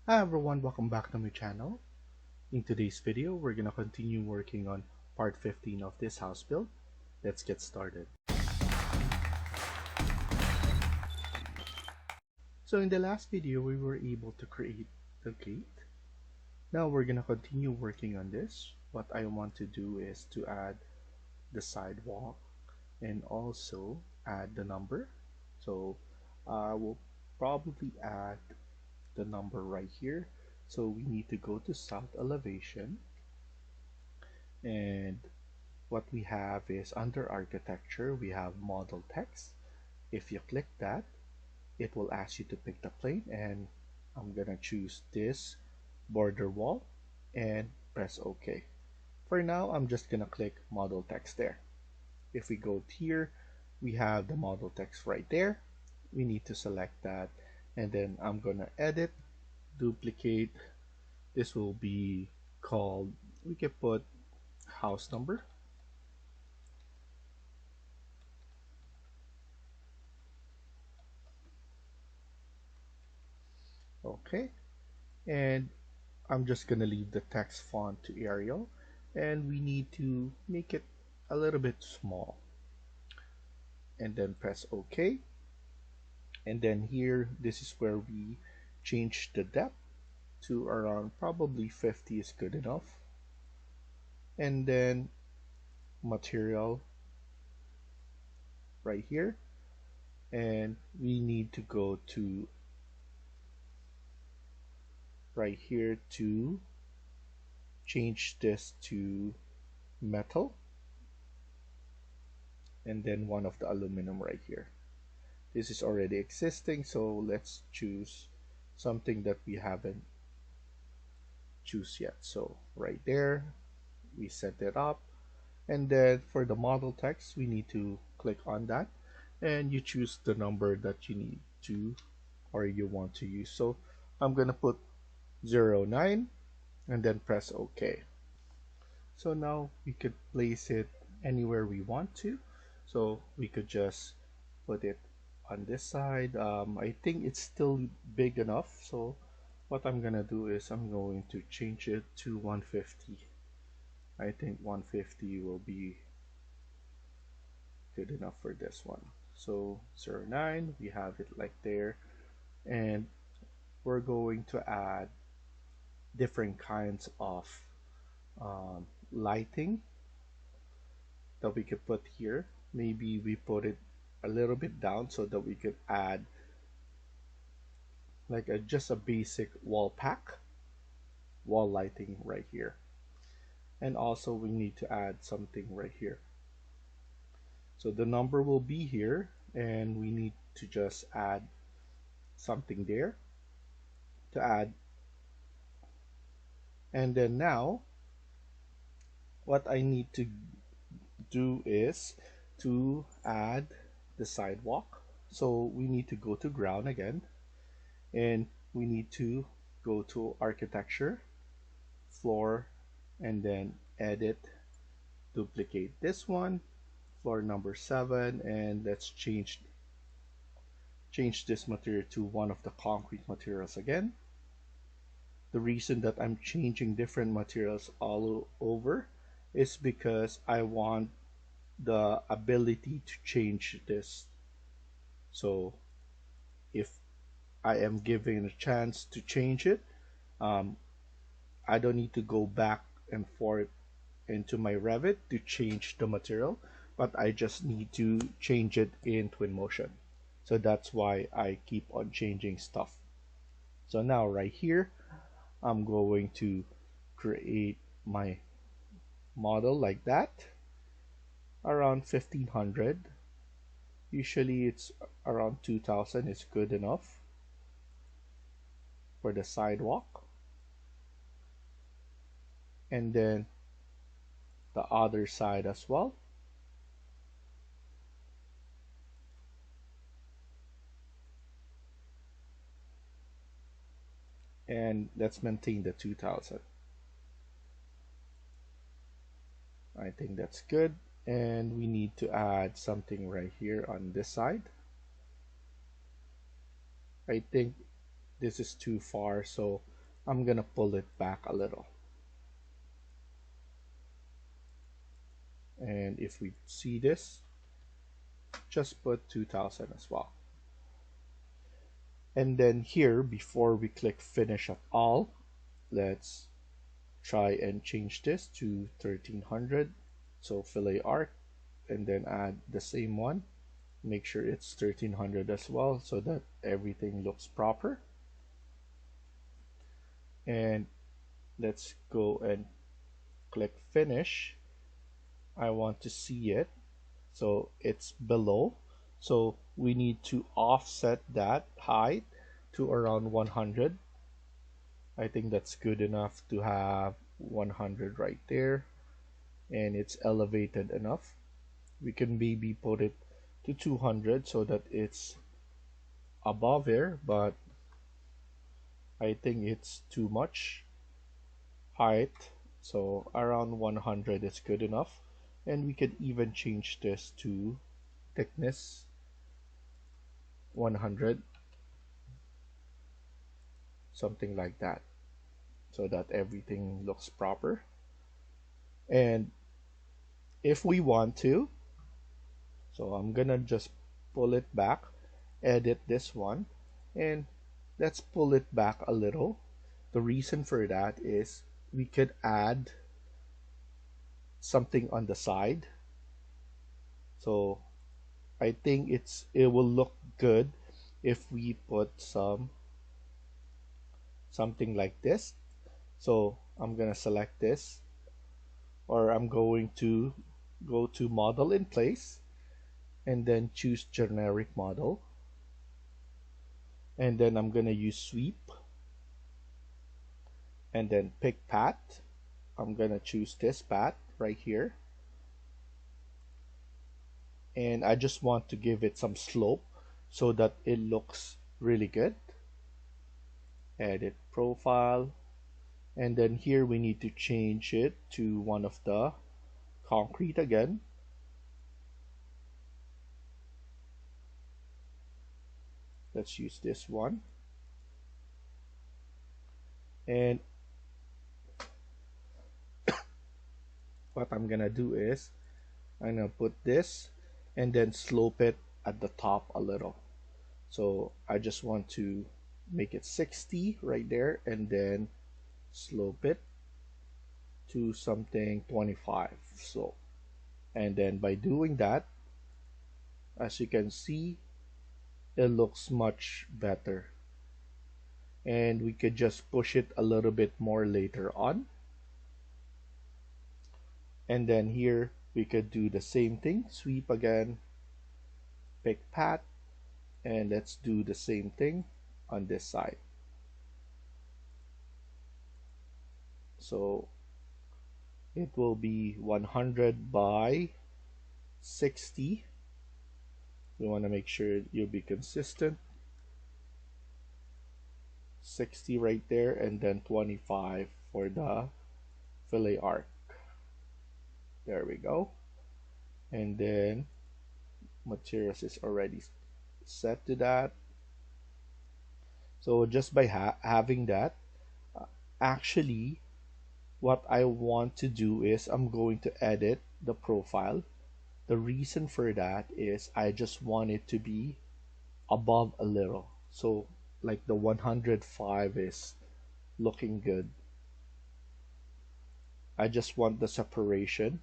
Hi everyone, welcome back to my channel. In today's video, we're gonna continue working on part 15 of this house build. Let's get started. So in the last video, we were able to create the gate. Now we're gonna continue working on this. What I want to do is to add the sidewalk and also add the number. So I will probably add the number right here. So we need to go to south elevation, and what we have is under architecture we have model text. If you click that, it will ask you to pick the plane, and I'm gonna choose this border wall and press OK. For now, I'm just gonna click model text there. If we go here, we have the model text right there. We need to select that, and then I'm gonna edit, duplicate. This will be called, we can put house number. Okay, and I'm just gonna leave the text font to Arial, and we need to make it a little bit small, and then press OK. And then here, this is where we change the depth to around probably 50 is good enough. And then material right here, and we need to go to right here to change this to metal, and then one of the aluminum right here. This is already existing, so let's choose something that we haven't choose yet. So right there, we set it up, and then for the model text, we need to click on that, and you choose the number that you need to or you want to use. So I'm gonna put 09 and then press OK. So now we could place it anywhere we want to. So we could just put it on this side. I think it's still big enough. So what I'm gonna do is I'm going to change it to 150. I think 150 will be good enough for this one. So 09, we have it like there, and we're going to add different kinds of lighting that we could put here. Maybe we put it a little bit down so that we could add like just a basic wall pack, wall lighting right here. And also we need to add something right here. So the number will be here, and we need to just add something there to add. And then now what I need to do is to add the sidewalk. So we need to go to ground again, and we need to go to architecture, floor, and then edit, duplicate this one, floor number 7, and let's change this material to one of the concrete materials again. The reason that I'm changing different materials all over is because I want the ability to change this. So if I am given a chance to change it, um, I don't need to go back and forth into my Revit to change the material, but I just need to change it in Twinmotion. So that's why I keep on changing stuff. So now right here, I'm going to create my model like that, around 1500. Usually it's around 2000 is good enough for the sidewalk. And then the other side as well. And let's maintain the 2000. I think that's good. And we need to add something right here on this side. I think this is too far, so I'm gonna pull it back a little. And if we see this, just put 2000 as well. And then here, before we click finish at all, let's try and change this to 1300. So fillet arc, and then add the same one. Make sure it's 1300 as well so that everything looks proper. And let's go and click finish. I want to see it. So it's below. So we need to offset that height to around 100. I think that's good enough to have 100 right there. And it's elevated enough. We can maybe put it to 200 so that it's above here, but I think it's too much height. So around 100 is good enough. And we could even change this to thickness 100, something like that, so that everything looks proper. And if we want to, so I'm gonna just pull it back, edit this one, and let's pull it back a little. The reason for that is we could add something on the side. So I think it will look good if we put something like this. So I'm gonna select this, or I'm going to go to model in place and then choose generic model, and then I'm gonna use sweep and then pick path. I'm gonna choose this path right here, and I just want to give it some slope so that it looks really good. Edit profile, and then here we need to change it to one of the concrete again. Let's use this one. And what I'm gonna do is I'm gonna put this and then slope it at the top a little. So I just want to make it 60 right there and then slope it to something 25. So, and then by doing that, as you can see, it looks much better. And we could just push it a little bit more later on. And then here we could do the same thing, sweep again, pick path, and let's do the same thing on this side. So it will be 100 by 60. We want to make sure you'll be consistent. 60 right there, and then 25 for the fillet arc. There we go. And then materials is already set to that. So just by having that, actually what I want to do is I'm going to edit the profile. The reason for that is I just want it to be above a little. So like the 105 is looking good. I just want the separation.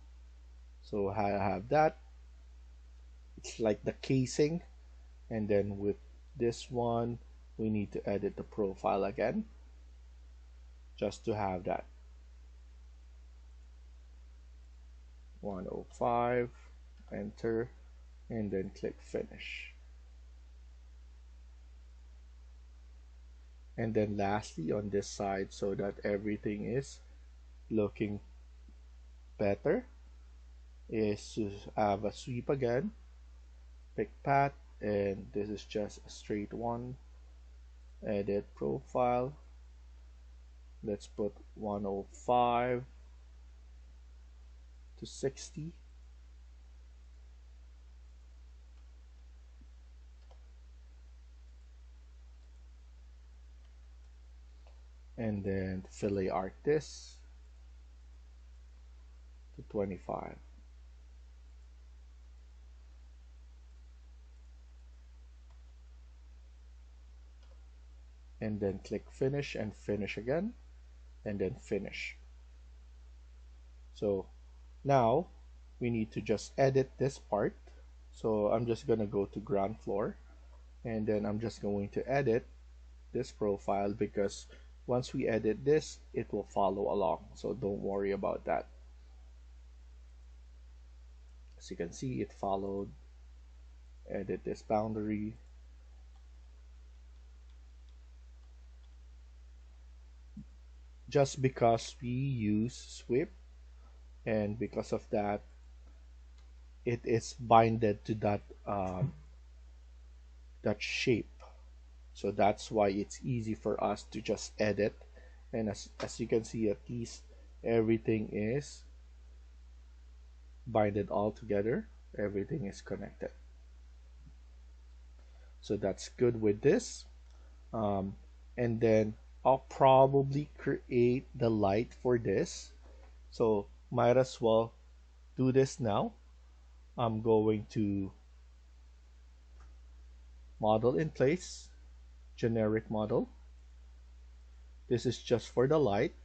So I have that. It's like the casing. And then with this one, we need to edit the profile again, just to have that. 105, enter, and then click finish. And then lastly on this side, so that everything is looking better, is to have a sweep again, pick path, and this is just a straight one. Edit profile, let's put 105 to 60. and then fillet art this to 25. And then click finish and finish again, and then finish. So now we need to just edit this part. So I'm just gonna go to ground floor, and then I'm just going to edit this profile, because once we edit this, it will follow along. So don't worry about that. As you can see, it followed. Edit this boundary. Just because we use sweep, and because of that, it is binded to that shape. So that's why it's easy for us to just edit. And as you can see, at least everything is binded all together. Everything is connected. So that's good with this. And then I'll probably create the light for this. So might as well do this now. I'm going to model in place, generic model. This is just for the light.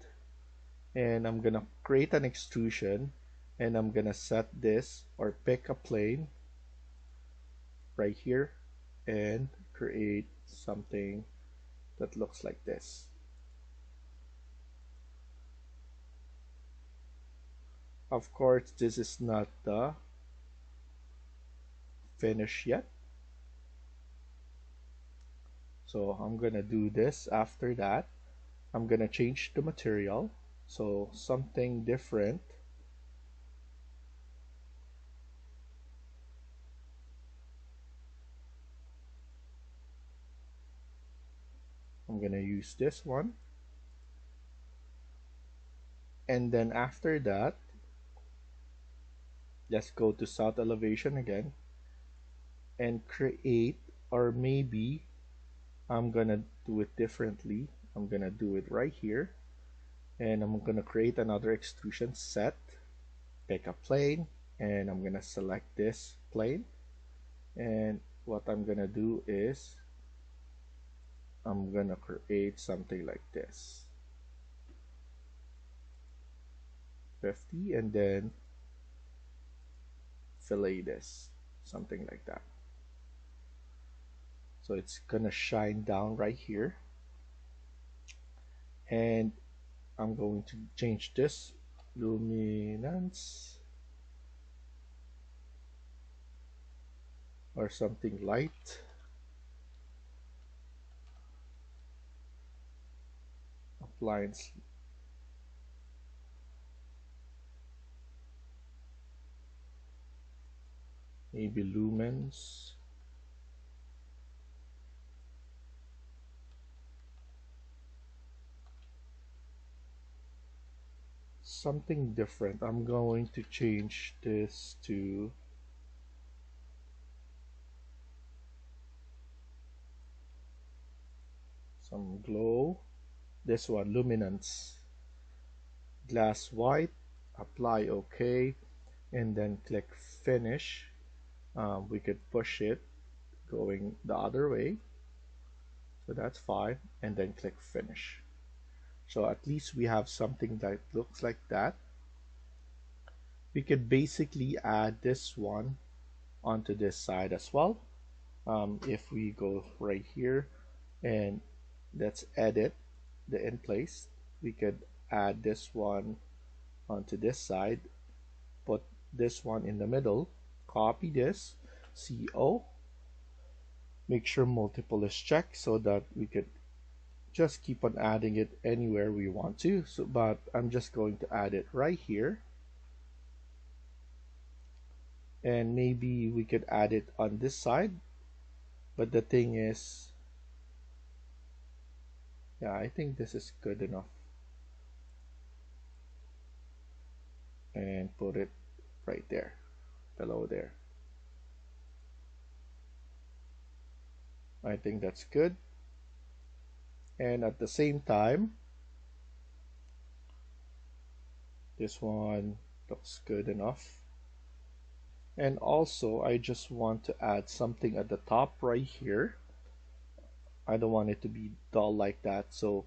And I'm gonna create an extrusion, and I'm gonna set this or pick a plane right here and create something that looks like this. Of course, this is not the finish yet. So I'm gonna do this after that. I'm gonna change the material. So something different. I'm gonna use this one. And then after that, let's go to south elevation again and create, or maybe I'm gonna do it differently. I'm gonna do it right here, and I'm gonna create another extrusion set, pick a plane, and I'm gonna select this plane. And what I'm gonna do is I'm gonna create something like this, 50, and then fillet this, something like that. So it's gonna shine down right here, and I'm going to change this luminance or something light. Appliance, maybe lumens. Something different. I'm going to change this to some glow. This one, luminance. Glass white. Apply OK, and then click finish. We could push it going the other way, so that's fine, and then click finish. So at least we have something that looks like that. We could basically add this one onto this side as well. If we go right here and let's edit the in place, we could add this one onto this side, put this one in the middle, copy this, CO, make sure multiple is checked so that we could just keep on adding it anywhere we want to. So, but I'm just going to add it right here, and maybe we could add it on this side. But the thing is, yeah, I think this is good enough, and put it right there, below there. I think that's good. And at the same time, This one looks good enough. And also, I just want to add something at the top right here. I don't want it to be dull like that. So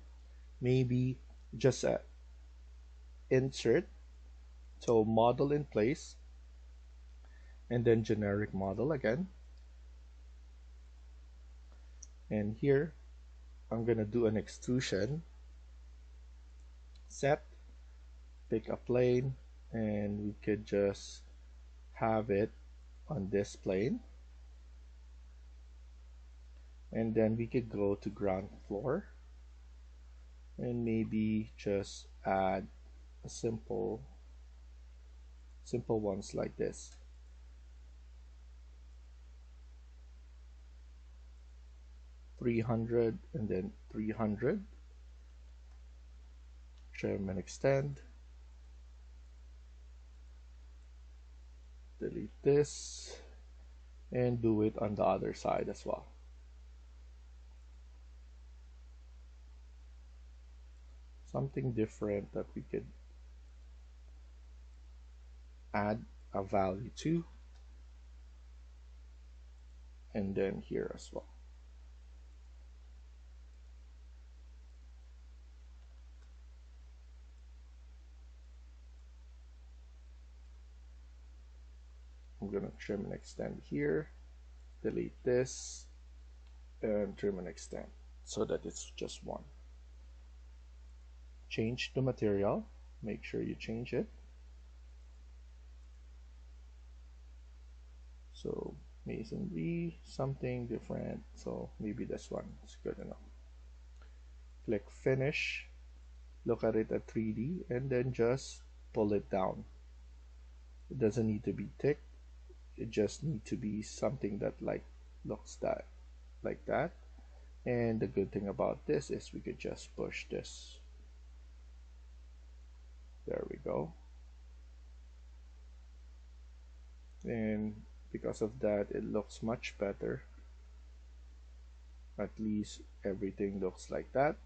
maybe just insert, so model in place, and then generic model again. And here, I'm gonna do an extrusion, set, pick a plane, and we could just have it on this plane. And then we could go to ground floor and maybe just add a simple ones like this. $300 and then 300. Trim and extend. Delete this and do it on the other side as well. Something different that we could add a value to, and then here as well. I'm gonna trim and extend here, delete this, and trim and extend so that it's just one. Change the material, make sure you change it. So masonry, something different, so maybe this one is good enough. Click finish, look at it at 3D, and then just pull it down. It doesn't need to be thick, it just need to be something that looks like that. And the good thing about this is we could just push this. There we go. And because of that, it looks much better. At least everything looks like that.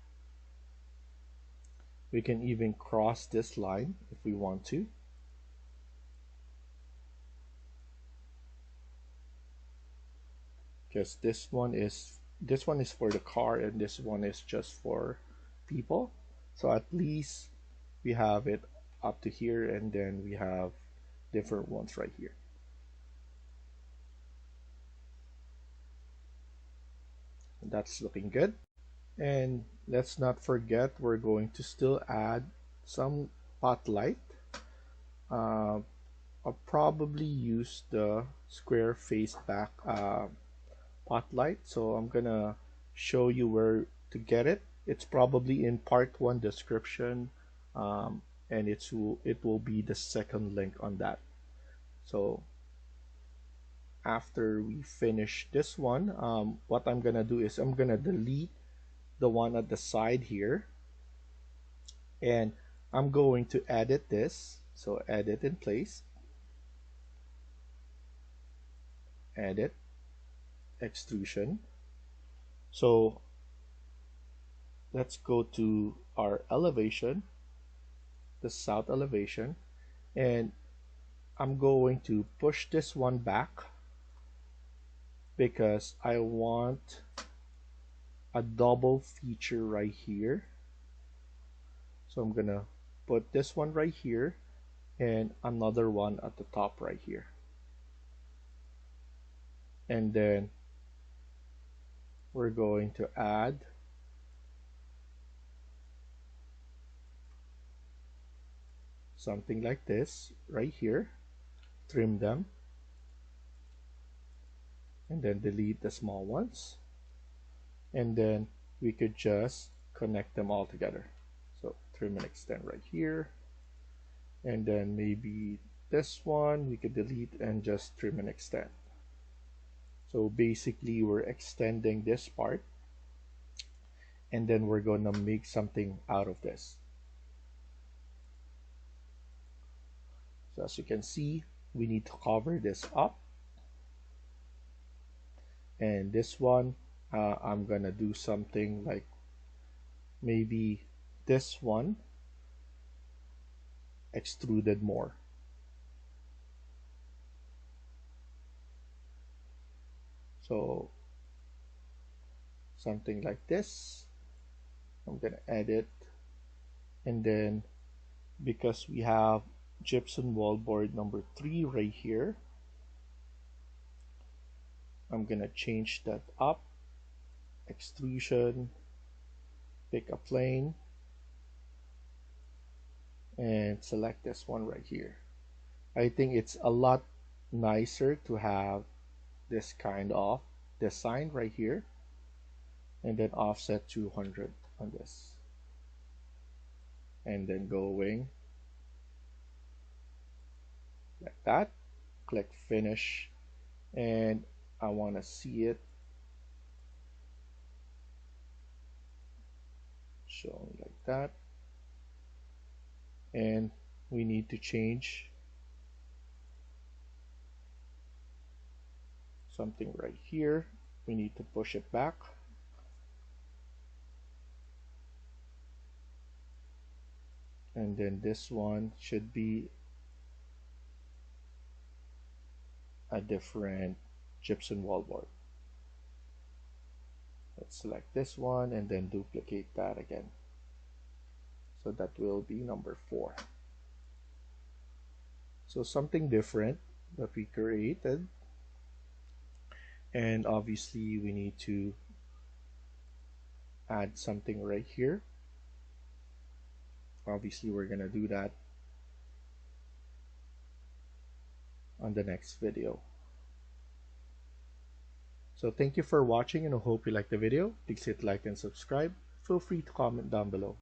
We can even cross this line if we want to. Because this one is for the car and this one is just for people. So at least we have it up to here, and then we have different ones right here. That's looking good. And let's not forget, we're going to still add some spotlight. I'll probably use the square face back spotlight, so I'm gonna show you where to get it. It's probably in part 1 description, and it will be the second link on that. So after we finish this one, what I'm gonna do is I'm gonna delete the one at the side here, and I'm going to edit this. So edit in place, edit, extrusion. So let's go to our elevation, the south elevation, and I'm going to push this one back because I want a double feature right here. So I'm gonna put this one right here and another one at the top right here. And then we're going to add something like this right here, trim them, and then delete the small ones, and then we could just connect them all together. So trim and extend right here, and then maybe this one we could delete and just trim and extend. So basically we're extending this part, and then we're gonna make something out of this. So as you can see, we need to cover this up. And this one, I'm gonna do something like maybe this one, extruded more. So something like this. I'm gonna edit, and then because we have gypsum wallboard number 3 right here, I'm gonna change that up, extrusion, pick a plane, and select this one right here. I think it's a lot nicer to have this kind of design right here, and then offset 200 on this, and then going like that. Click finish, and I want to see it shown like that. And we need to change something right here. We need to push it back, and then this one should be a different gypsum wallboard. Let's select this one and then duplicate that again. So that will be number 4. So something different that we created, and obviously we need to add something right here. Obviously we're gonna do that on the next video. So thank you for watching, and I hope you liked the video. Please hit like and subscribe. Feel free to comment down below.